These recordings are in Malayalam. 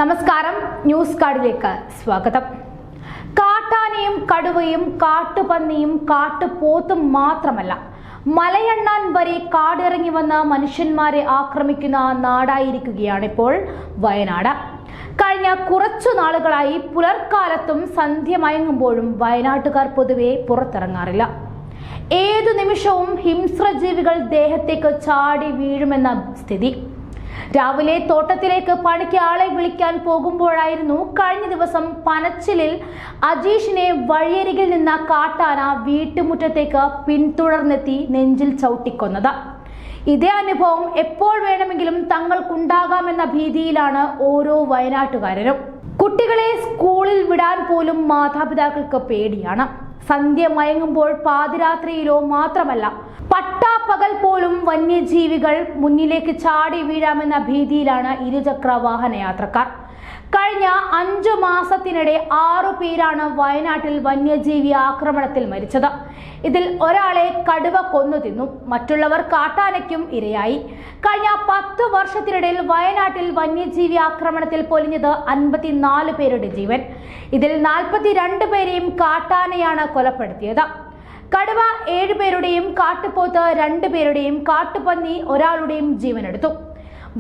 നമസ്കാരം, ന്യൂസ് കാർഡിലേക്ക് സ്വാഗതം. കാട്ടാനയും കടുവയും കാട്ടുപന്നിയും കാട്ടുപോത്തും മാത്രമല്ല, മലയണ്ണാൻ വരെ കാടിറങ്ങി വന്ന മനുഷ്യന്മാരെ ആക്രമിക്കുന്ന നാടായിരിക്കുകയാണിപ്പോൾ വയനാട്. കഴിഞ്ഞ കുറച്ചു നാളുകളായി പുലർക്കാലത്തും സന്ധ്യ മയങ്ങുമ്പോഴും വയനാട്ടുകാർ പൊതുവെ പുറത്തിറങ്ങാറില്ല. ഏതു നിമിഷവും ഹിംസ്രജീവികൾ ദേഹത്തേക്ക് ചാടി വീഴുമെന്ന സ്ഥിതി. രാവിലെ തോട്ടത്തിലേക്ക് പണിക്ക് ആളെ വിളിക്കാൻ പോകുമ്പോഴായിരുന്നു കഴിഞ്ഞ ദിവസം പനച്ചിലിൽ അജീഷിനെ വഴിയരികിൽ നിന്ന കാട്ടാന വീട്ടുമുറ്റത്തേക്ക് പിന്തുടർന്നെത്തി നെഞ്ചിൽ ചവിട്ടിക്കൊന്നത്. ഇതേ അനുഭവം എപ്പോൾ വേണമെങ്കിലും തങ്ങൾക്കുണ്ടാകാമെന്ന ഭീതിയിലാണ് ഓരോ വയനാട്ടുകാരനും. കുട്ടികളെ സ്കൂളിൽ വിടാൻ പോലും മാതാപിതാക്കൾക്ക് പേടിയാണ്. സന്ധ്യ മയങ്ങുമ്പോൾ പാതിരാത്രിയിലോ മാത്രമല്ല, പട്ടാപ്പകൽ പോലും വന്യജീവികൾ മുന്നിലേക്ക് ചാടി വീഴാമെന്ന ഭീതിയിലാണ് ഇരുചക്ര വാഹന യാത്രക്കാർ. കഴിഞ്ഞ 5 മാസത്തിനിടെ 6 പേരാണ് വയനാട്ടിൽ വന്യജീവി ആക്രമണത്തിൽ മരിച്ചത്. ഇതിൽ ഒരാളെ കടുവ കൊന്നു തിന്നു, മറ്റുള്ളവർ കാട്ടാനയ്ക്കും ഇരയായി. കഴിഞ്ഞ 10 വർഷത്തിനിടയിൽ വയനാട്ടിൽ വന്യജീവി ആക്രമണത്തിൽ പൊലിഞ്ഞത് 54 പേരുടെ ജീവൻ. ഇതിൽ 42 പേരെയും കാട്ടാനയാണ് കൊലപ്പെടുത്തിയത്. കടുവ 7 പേരുടെയും കാട്ടുപോത്ത് 2 പേരുടെയും കാട്ടുപന്നി ഒരാളുടെയും ജീവനെടുത്തു.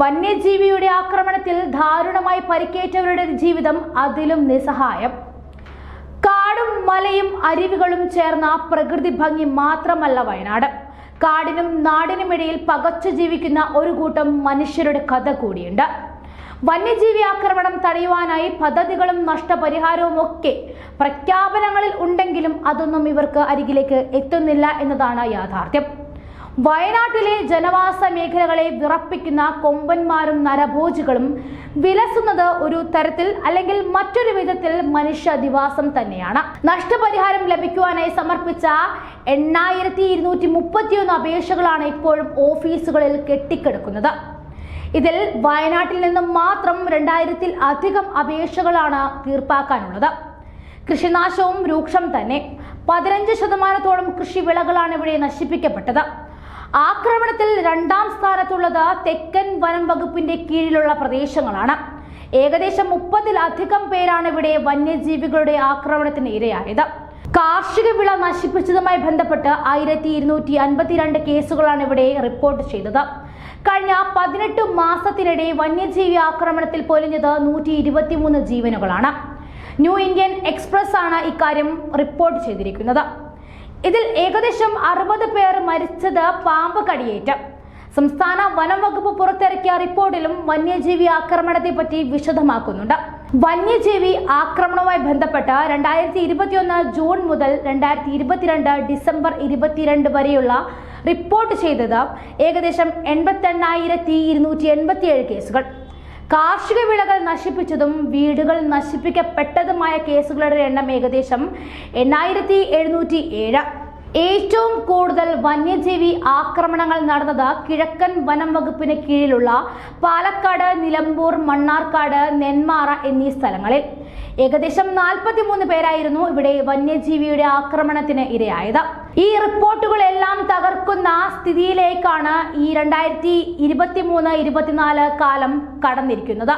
വന്യജീവിയുടെ ആക്രമണത്തിൽ ദാരുണമായി പരിക്കേറ്റവരുടെ ജീവിതം അതിലും നിസ്സഹായം. കാടും മലയും അരുവികളും ചേർന്ന പ്രകൃതി ഭംഗി മാത്രമല്ല വയനാട്. കാടിനും നാടിനുമിടയിൽ പകച്ചു ജീവിക്കുന്ന ഒരു കൂട്ടം മനുഷ്യരുടെ കഥ കൂടിയുണ്ട്. വന്യജീവി ആക്രമണം തടയുവാനായി പദ്ധതികളും നഷ്ടപരിഹാരവും ഒക്കെ പ്രഖ്യാപനങ്ങളിൽ ഉണ്ടെങ്കിലും അതൊന്നും ഇവർക്ക് അരികിലേക്ക് എത്തുന്നില്ല എന്നതാണ് യാഥാർത്ഥ്യം. വയനാട്ടിലെ ജനവാസ മേഖലകളെ വിറപ്പിക്കുന്ന കൊമ്പന്മാരും നരഭോജികളും വിലസുന്നത് ഒരു തരത്തിൽ അല്ലെങ്കിൽ മറ്റൊരു വിധത്തിൽ മനുഷ്യാധിവാസം തന്നെയാണ്. നഷ്ടപരിഹാരം ലഭിക്കുവാനായി സമർപ്പിച്ച 8231 അപേക്ഷകളാണ് ഇപ്പോഴും ഓഫീസുകളിൽ കെട്ടിക്കിടക്കുന്നത്. ഇതിൽ വയനാട്ടിൽ നിന്നും മാത്രം 2000-ൽ അധികം അപേക്ഷകളാണ് തീർപ്പാക്കാനുള്ളത്. കൃഷിനാശവും രൂക്ഷം തന്നെ. 15% കൃഷി വിളകളാണ് ഇവിടെ നശിപ്പിക്കപ്പെട്ടത്. ആക്രമണത്തിൽ 2ാം സ്ഥാനത്തുള്ളത് തെക്കൻ വനം വകുപ്പിന്റെ കീഴിലുള്ള പ്രദേശങ്ങളാണ്. ഏകദേശം 30-ലധികം പേരാണ് ഇവിടെ വന്യജീവികളുടെ ആക്രമണത്തിന് ഇരയായത്. കാർഷിക വിള നശിപ്പിച്ചതുമായി ബന്ധപ്പെട്ട് 1252 കേസുകളാണ് ഇവിടെ റിപ്പോർട്ട് ചെയ്തത്. കഴിഞ്ഞ 18 മാസത്തിനിടെ വന്യജീവി ആക്രമണത്തിൽ പൊലിഞ്ഞത് 123 ജീവനുകളാണ്. ന്യൂ ഇന്ത്യൻ എക്സ്പ്രസ് ആണ് ഇക്കാര്യം റിപ്പോർട്ട് ചെയ്തിരിക്കുന്നത്. ഇതിൽ ഏകദേശം 60 പേർ മരിച്ചത് പാമ്പ് കടിയേറ്റ്. സംസ്ഥാന വനം വകുപ്പ് പുറത്തിറക്കിയ റിപ്പോർട്ടിലും വന്യജീവി ആക്രമണത്തെ പറ്റി വിശദമാക്കുന്നുണ്ട്. വന്യജീവി ആക്രമണവുമായി ബന്ധപ്പെട്ട് 2021 ജൂൺ മുതൽ 2022 ഡിസംബർ 22 വരെയുള്ള റിപ്പോർട്ട് ചെയ്തത് ഏകദേശം 88,287 കേസുകൾ. കാർഷിക വിളകൾ നശിപ്പിച്ചതും വീടുകൾ നശിപ്പിക്കപ്പെട്ടതുമായ കേസുകളുടെ എണ്ണം ഏകദേശം 8707. ഏറ്റവും കൂടുതൽ വന്യജീവി ആക്രമണങ്ങൾ നടന്നത് കിഴക്കൻ വനം വകുപ്പിന് കീഴിലുള്ള പാലക്കാട്, നിലമ്പൂർ, മണ്ണാർക്കാട്, നെന്മാറ എന്നീ സ്ഥലങ്ങളിൽ. ഏകദേശം 43 പേരായിരുന്നു ഇവിടെ വന്യജീവിയുടെ ആക്രമണത്തിന് ഇരയായത്. ഈ റിപ്പോർട്ടുകളെല്ലാം തകർക്കുന്ന സ്ഥിതിയിലേക്കാണ് ഈ 2023-24 കാലം കടന്നിരിക്കുന്നത്.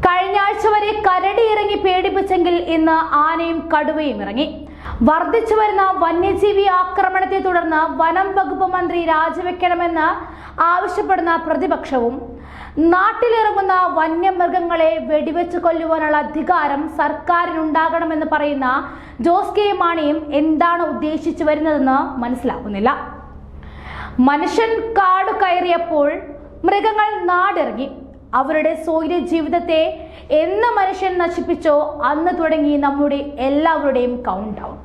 കഴിഞ്ഞ ആഴ്ച വരെ കരടി ഇറങ്ങി പേടിപ്പിച്ചെങ്കിൽ ഇന്ന് ആനയും കടുവയും ഇറങ്ങി. വർദ്ധിച്ചു വരുന്ന വന്യജീവി ആക്രമണത്തെ തുടർന്ന് വനം വകുപ്പ് മന്ത്രി രാജിവെക്കണമെന്ന് ആവശ്യപ്പെടുന്ന പ്രതിപക്ഷവും നാട്ടിലിറങ്ങുന്ന വന്യമൃഗങ്ങളെ വെടിവെച്ച് കൊല്ലുവാനുള്ള അധികാരം സർക്കാരിനുണ്ടാകണമെന്ന് പറയുന്ന ജോസ് കെ മാണിയും എന്താണ് ഉദ്ദേശിച്ചു വരുന്നതെന്ന് മനസ്സിലാകുന്നില്ല. മനുഷ്യൻ കാട് കയറിയപ്പോൾ മൃഗങ്ങൾ നാടിറങ്ങി. അവരുടെ സ്വൈര്യ ജീവിതത്തെ എന്ന് മനുഷ്യൻ നശിപ്പിച്ചോ അന്ന് തുടങ്ങി നമ്മുടെ എല്ലാവരുടെയും കൗണ്ട് ഡൗൺ.